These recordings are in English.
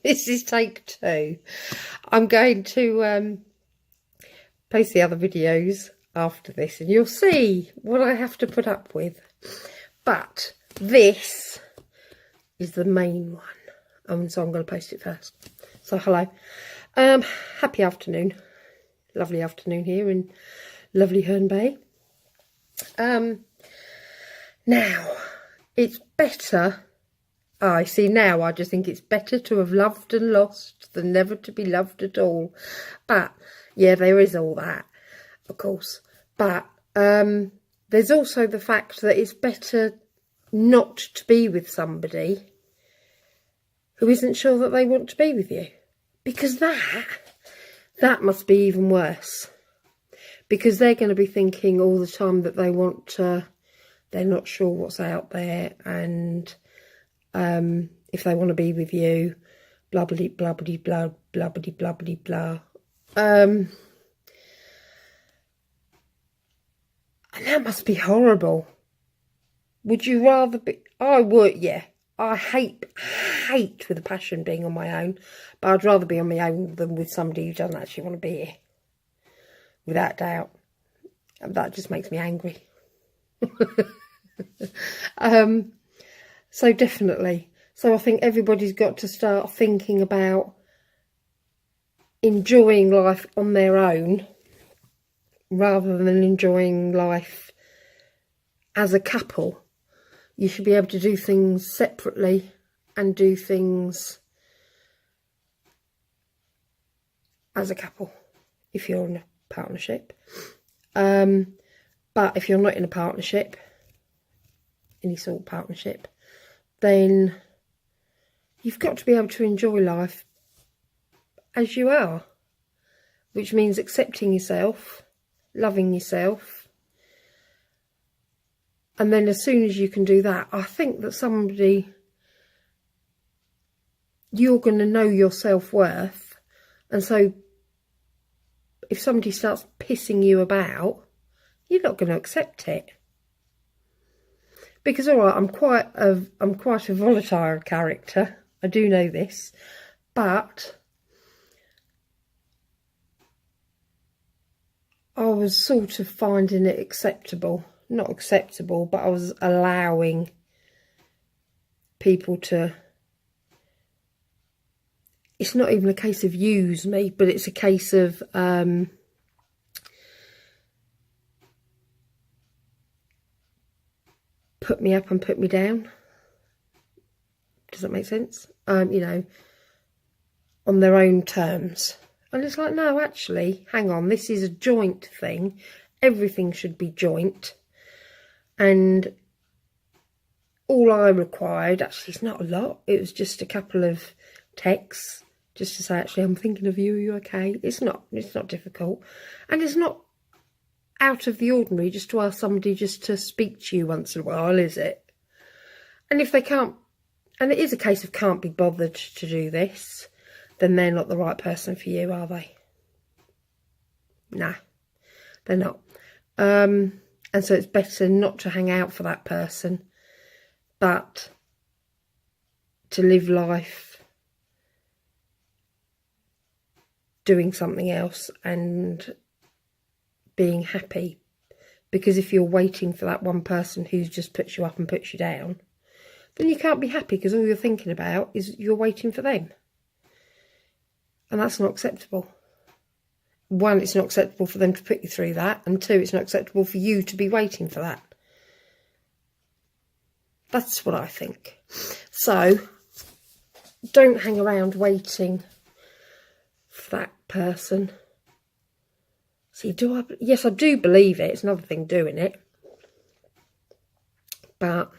This is take 2. I'm going to post the other videos after this, and you'll see what I have to put up with. But this is the main one, so I'm going to post it first. So hello, happy afternoon, lovely afternoon here in lovely Herne Bay. Now it's better. I see now. I just think it's better to have loved and lost than never to be loved at all. But yeah, there is all that, of course. But there's also the fact that it's better not to be with somebody who isn't sure that they want to be with you, because that must be even worse, because they're going to be thinking all the time that they want to, they're not sure what's out there, and if they want to be with you, blah blah blah blah blah blah blah blah blah. And that must be horrible. Would you rather be? I would, yeah. I hate with a passion being on my own, but I'd rather be on my own than with somebody who doesn't actually want to be here. Without doubt. That just makes me angry. So definitely. So I think everybody's got to start thinking about enjoying life on their own rather than enjoying life as a couple. You should be able to do things separately and do things as a couple if you're in a partnership. But if you're not in a partnership, any sort of partnership, then you've got to be able to enjoy life as you are, which means accepting yourself, loving yourself. And then as soon as you can do that, I think that you're going to know your self-worth. And so if somebody starts pissing you about, you're not going to accept it. Because, all right, I'm quite a volatile character. I do know this. But I was sort of finding it acceptable. Not acceptable, but I was allowing people to, it's not even a case of use me, but it's a case of put me up and put me down. Does that make sense? You know, on their own terms. And it's like, no, actually, hang on, this is a joint thing. Everything should be joint. And all I required, actually, it's not a lot. It was just a couple of texts just to say, actually, I'm thinking of you. Are you okay? It's not difficult. And it's not out of the ordinary just to ask somebody just to speak to you once in a while, is it? And if they can't, and it is a case of can't be bothered to do this, then they're not the right person for you, are they? Nah, they're not. And so it's better not to hang out for that person, but to live life doing something else and being happy. Because if you're waiting for that one person who just puts you up and puts you down, then you can't be happy, because all you're thinking about is you're waiting for them. And that's not acceptable. One, it's not acceptable for them to put you through that. And two, it's not acceptable for you to be waiting for that. That's what I think. So, don't hang around waiting for that person. See, yes, I do believe it. It's another thing doing it. But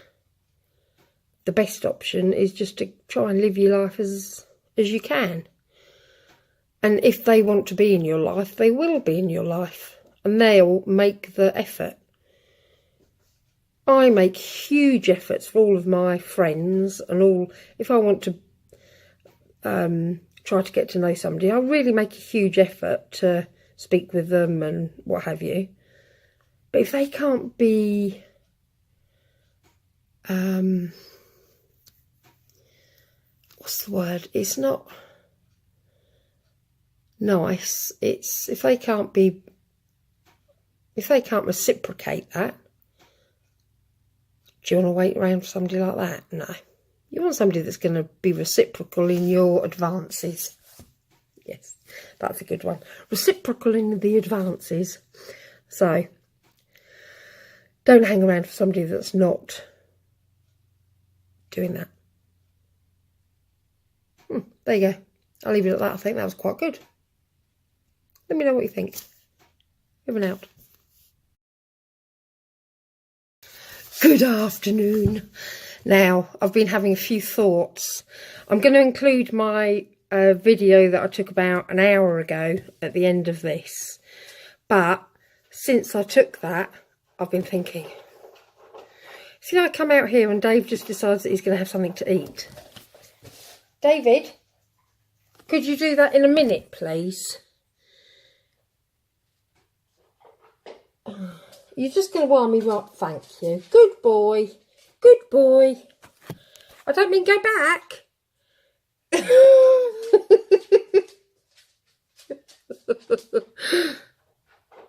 the best option is just to try and live your life as you can. And if they want to be in your life, they will be in your life. And they'll make the effort. I make huge efforts for all of my friends and all. If I want to try to get to know somebody, I really make a huge effort to speak with them and what have you. But if they can't be what's the word? It's not nice. It's if they can't reciprocate that. Do you want to wait around for somebody like that? No. You want somebody that's going to be reciprocal in your advances. Yes, that's a good one. Reciprocal in the advances. So, don't hang around for somebody that's not doing that. There you go. I'll leave it at that. I think that was quite good. Let me know what you think. Over and out. Good afternoon. Now, I've been having a few thoughts. I'm going to include my video that I took about an hour ago at the end of this. But since I took that, I've been thinking. See, I come out here and Dave just decides that he's going to have something to eat. David, could you do that in a minute, please? You're just going to wind me up, thank you. Good boy. Good boy. I don't mean go back.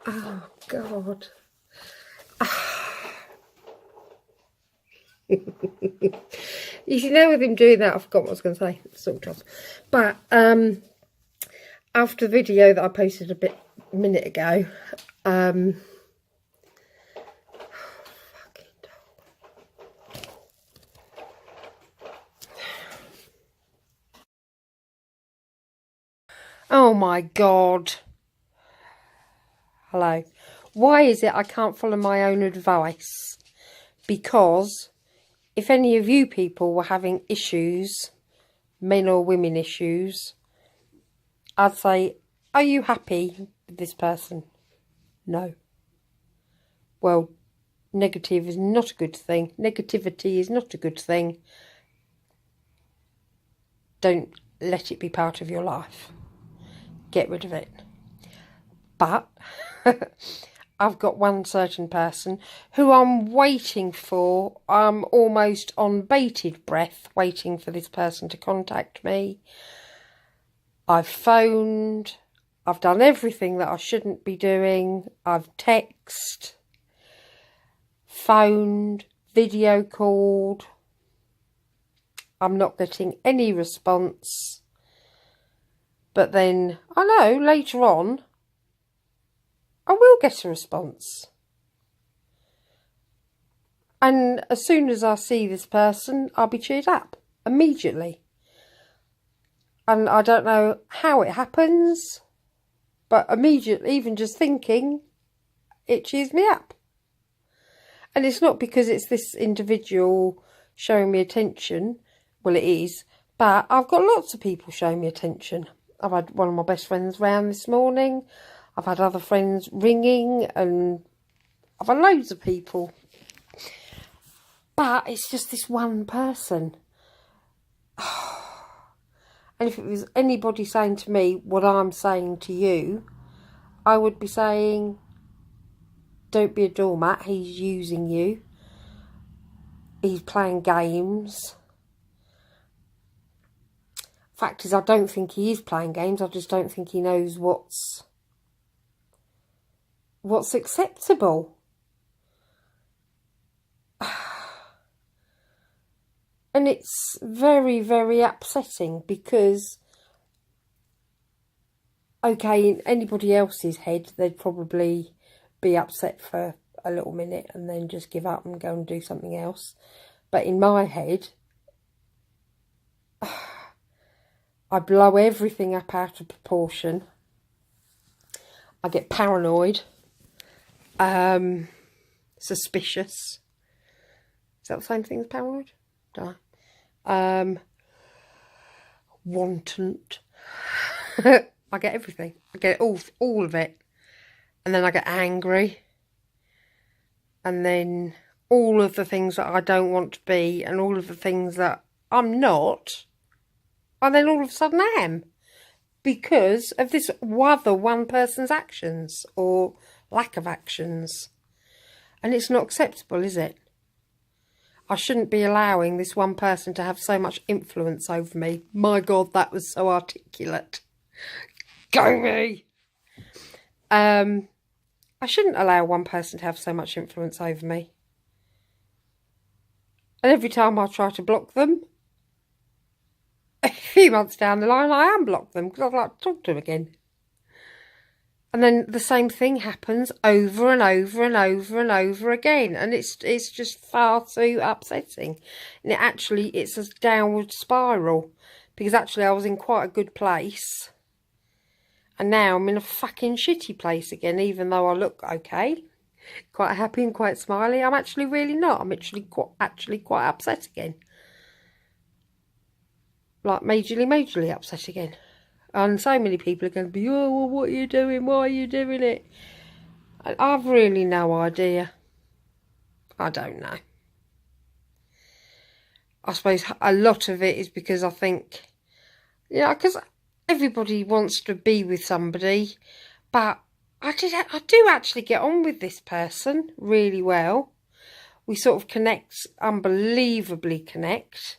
Oh, God. You know, with him doing that, I forgot what I was going to say, sort of. But after the video that I posted a minute ago, oh my God. Hello. Why is it I can't follow my own advice? Because if any of you people were having issues, men or women issues, I'd say, are you happy with this person? No. Well, negative is not a good thing. Negativity is not a good thing. Don't let it be part of your life. Get rid of it. But I've got one certain person who I'm waiting for. I'm almost on bated breath waiting for this person to contact me. I've phoned. I've done everything that I shouldn't be doing. I've texted, phoned, video called. I'm not getting any response. But then, I know, later on, I will get a response. And as soon as I see this person, I'll be cheered up immediately. And I don't know how it happens, but immediately, even just thinking, it cheers me up. And it's not because it's this individual showing me attention. Well, it is. But I've got lots of people showing me attention. I've had one of my best friends round this morning. I've had other friends ringing, and I've had loads of people. But it's just this one person. And if it was anybody saying to me what I'm saying to you, I would be saying, don't be a doormat. He's using you. He's playing games. Fact is, I don't think he is playing games. I just don't think he knows what's acceptable. And it's very, very upsetting because, okay, in anybody else's head, they'd probably be upset for a little minute and then just give up and go and do something else. But in my head, I blow everything up out of proportion. I get paranoid. Suspicious. Is that the same thing as paranoid? No. Wanton. I get everything. I get all of it. And then I get angry. And then all of the things that I don't want to be and all of the things that I'm not, and then all of a sudden I am. Because of this other one person's actions or lack of actions. And it's not acceptable, is it? I shouldn't be allowing this one person to have so much influence over me. My God, that was so articulate. Go me! I shouldn't allow one person to have so much influence over me. And every time I try to block them, a few months down the line, I unblock them because I'd like to talk to them again. And then the same thing happens over and over and over and over again. And it's just far too upsetting. And it's a downward spiral. Because actually I was in quite a good place. And now I'm in a fucking shitty place again, even though I look okay. Quite happy and quite smiley. I'm actually really not. I'm actually quite upset again. Like majorly upset again. And so many people are going to be, oh, well, what are you doing? Why are you doing it? I've really no idea. I don't know. I suppose a lot of it is because I think, because everybody wants to be with somebody. But I do actually get on with this person really well. We sort of connect, unbelievably connect.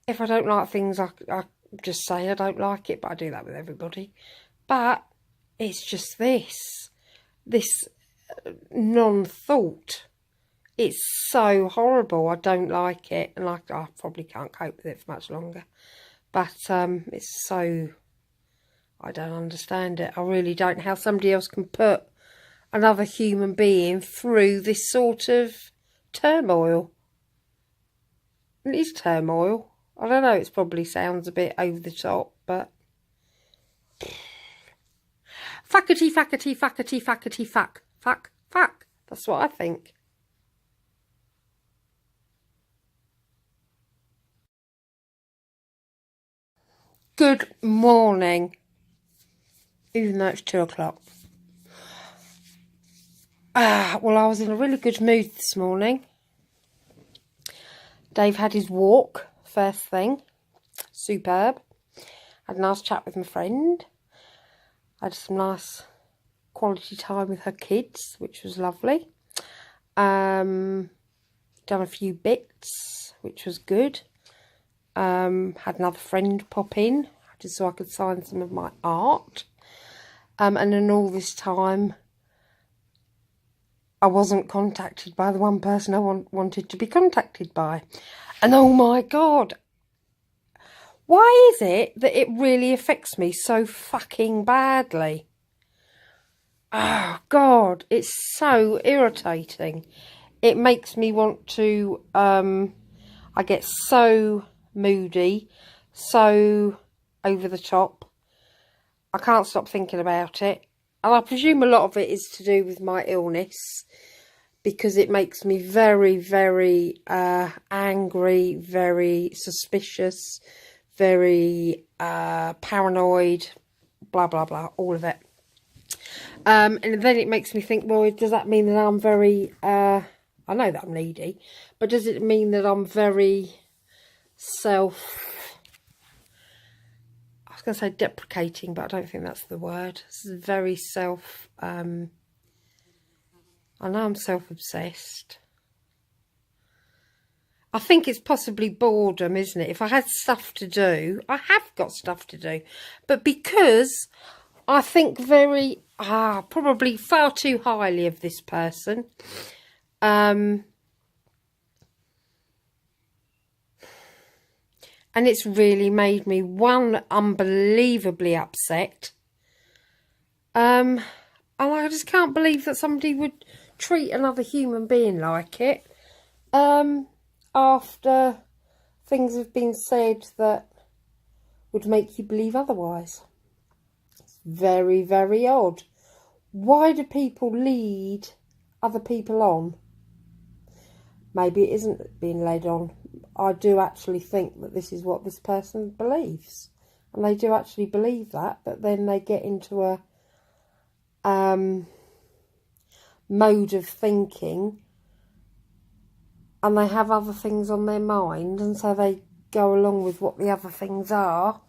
If I don't like things, I just say I don't like it, but I do that with everybody. But it's just this non-thought. It's so horrible. I don't like it, and I probably can't cope with it for much longer. But it's so, I don't understand it. I really don't. How somebody else can put another human being through this sort of turmoil. It is turmoil. I don't know, it probably sounds a bit over the top, but... Fuckety, fuckety, fuckety, fuckety, fuck. Fuck, fuck. That's what I think. Good morning. Even though it's 2 o'clock. Well, I was in a really good mood this morning. Dave had his walk. First thing, superb. Had a nice chat with my friend. Had some nice quality time with her kids, which was lovely. Done a few bits, which was good. Had another friend pop in, just so I could sign some of my art. And then all this time, I wasn't contacted by the one person I wanted to be contacted by. And oh my God, why is it that it really affects me so fucking badly? Oh God, it's so irritating. It makes me want to, I get so moody, so over the top. I can't stop thinking about it. And I presume a lot of it is to do with my illness. Because it makes me very, very angry, very suspicious, very paranoid, blah, blah, blah, all of it. And then it makes me think, well, does that mean that I'm very, I know that I'm needy, but does it mean that I'm very I was going to say deprecating, but I don't think that's the word. It's very I know I'm self-obsessed. I think it's possibly boredom, isn't it? If I had stuff to do, I have got stuff to do. But because I think probably far too highly of this person, and it's really made me, one, unbelievably upset. And I just can't believe that somebody would treat another human being like it after things have been said that would make you believe otherwise. It's very, very odd. Why do people lead other people on? Maybe it isn't being led on. I do actually think that this is what this person believes, and they do actually believe that, but then they get into a mode of thinking, and they have other things on their mind, and so they go along with what the other things are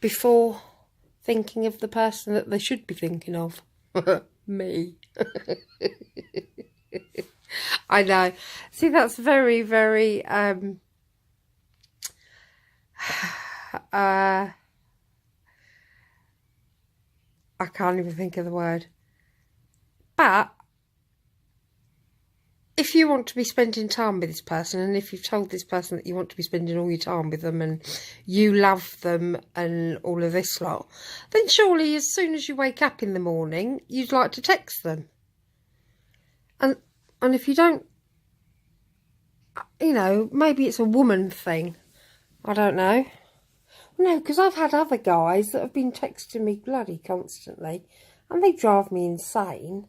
before thinking of the person that they should be thinking of. Me. I know. See, that's very, very I can't even think of the word. But if you want to be spending time with this person, and if you've told this person that you want to be spending all your time with them and you love them and all of this lot, then surely as soon as you wake up in the morning, you'd like to text them. And if you don't, you know, maybe it's a woman thing. I don't know. No, because I've had other guys that have been texting me bloody constantly, and they drive me insane.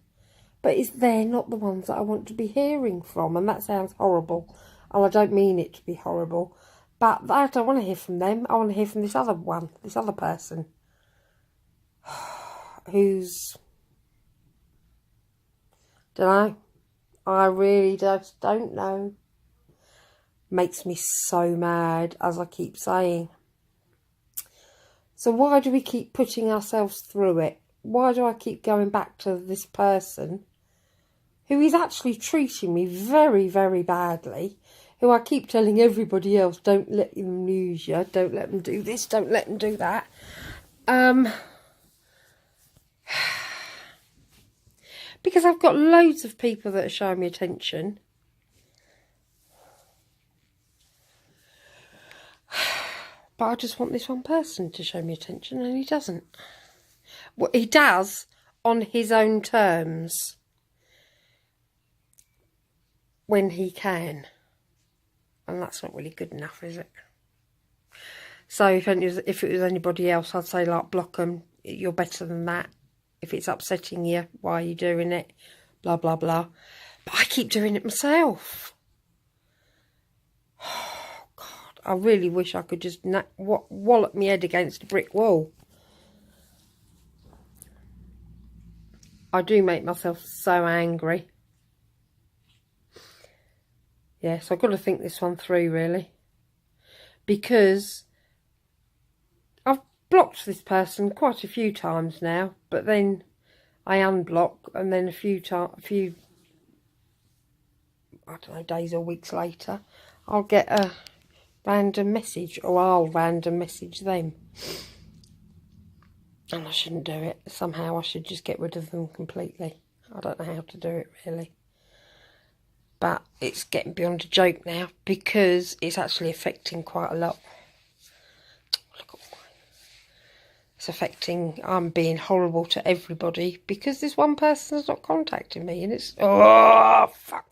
But they're not the ones that I want to be hearing from, and that sounds horrible. And I don't mean it to be horrible, but I don't want to hear from them. I want to hear from this other one, this other person, who's, don't know. I really just don't know. Makes me so mad, as I keep saying. So why do we keep putting ourselves through it? Why do I keep going back to this person who is actually treating me very, very badly, who I keep telling everybody else, don't let them use you, don't let them do this, don't let them do that. Because I've got loads of people that are showing me attention. But I just want this one person to show me attention, and he doesn't. Well, he does on his own terms. When he can. And that's not really good enough, is it? So if it was anybody else, I'd say, like, block them. You're better than that. If it's upsetting you, why are you doing it? Blah, blah, blah. But I keep doing it myself. Oh, God. I really wish I could just wallop my head against a brick wall. I do make myself so angry. Yeah, so I've got to think this one through, really. Because I've blocked this person quite a few times now, but then I unblock, and then a few I don't know, days or weeks later, I'll get a random message, or I'll random message them. And I shouldn't do it. Somehow I should just get rid of them completely. I don't know how to do it, really. But it's getting beyond a joke now, because it's actually affecting quite a lot. It's affecting, I'm being horrible to everybody because this one person's not contacting me, and it's, oh, fuck.